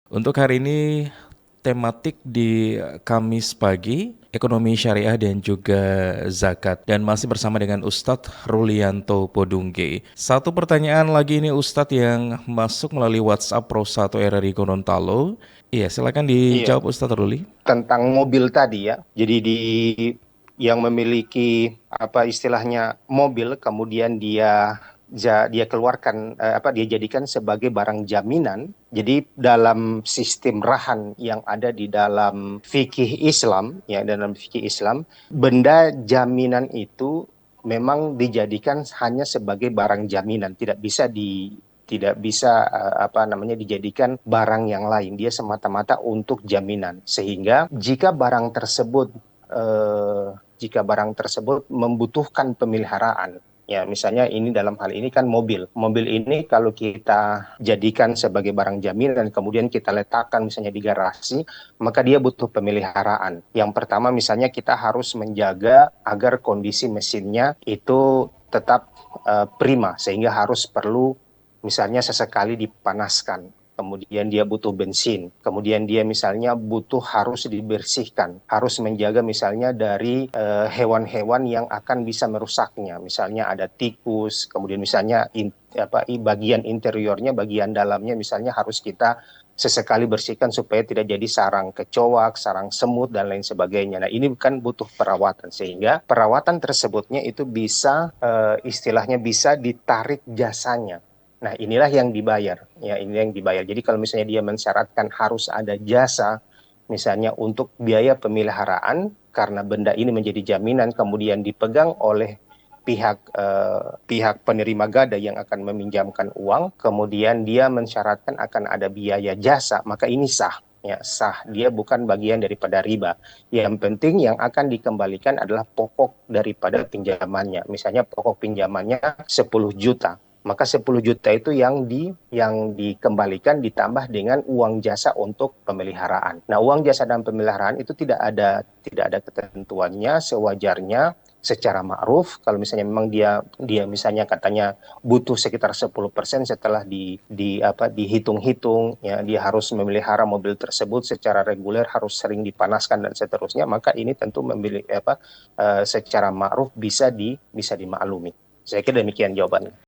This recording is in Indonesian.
Untuk hari ini tematik di Kamis pagi, ekonomi syariah dan juga zakat. Dan masih bersama dengan Ustadz Rulianto Podungge. Satu pertanyaan lagi nih Ustadz yang masuk melalui WhatsApp Pro 1 RRI Gorontalo. Iya, silakan Iya, dijawab Ustadz Ruli. tentang mobil tadi ya. Jadi yang memiliki apa istilahnya mobil kemudian dia keluarkan dia jadikan sebagai barang jaminan. Jadi dalam sistem rahan yang ada di dalam fikih Islam ya, dalam fikih Islam, benda jaminan itu memang dijadikan hanya sebagai barang jaminan, tidak bisa apa namanya dijadikan barang yang lain. Dia semata-mata untuk jaminan. Sehingga eh, jika barang tersebut membutuhkan pemeliharaan, ya misalnya ini dalam hal ini kan mobil. Mobil ini kalau kita jadikan sebagai barang jaminan kemudian kita letakkan misalnya di garasi, maka dia butuh pemeliharaan. Yang pertama misalnya kita harus menjaga agar kondisi mesinnya itu tetap prima, sehingga harus perlu misalnya sesekali dipanaskan, kemudian dia butuh bensin, kemudian dia misalnya butuh harus dibersihkan, harus menjaga misalnya dari hewan-hewan yang akan bisa merusaknya, misalnya ada tikus, kemudian misalnya bagian interiornya, bagian dalamnya misalnya harus kita sesekali bersihkan supaya tidak jadi sarang kecoak, sarang semut dan lain sebagainya. Nah, ini kan butuh perawatan, sehingga perawatan tersebutnya itu bisa istilahnya bisa ditarik jasanya. Nah, inilah yang dibayar. Ya, ini yang dibayar. Jadi kalau misalnya dia mensyaratkan harus ada jasa, misalnya untuk biaya pemeliharaan, karena benda ini menjadi jaminan, kemudian dipegang oleh pihak penerima gada yang akan meminjamkan uang, kemudian dia mensyaratkan akan ada biaya jasa, maka ini sah. Ya, sah. Dia bukan bagian daripada riba. Yang penting yang akan dikembalikan adalah pokok daripada pinjamannya. Misalnya pokok pinjamannya 10 juta, maka 10 juta itu yang dikembalikan ditambah dengan uang jasa untuk pemeliharaan. Nah, uang jasa dan pemeliharaan itu tidak ada ketentuannya, sewajarnya secara ma'ruf. Kalau misalnya memang dia dia misalnya katanya butuh sekitar 10% setelah dihitung-hitung ya, dia harus memelihara mobil tersebut secara reguler, harus sering dipanaskan dan seterusnya, maka ini tentu secara ma'ruf bisa dimaklumi. Saya kira demikian jawabannya.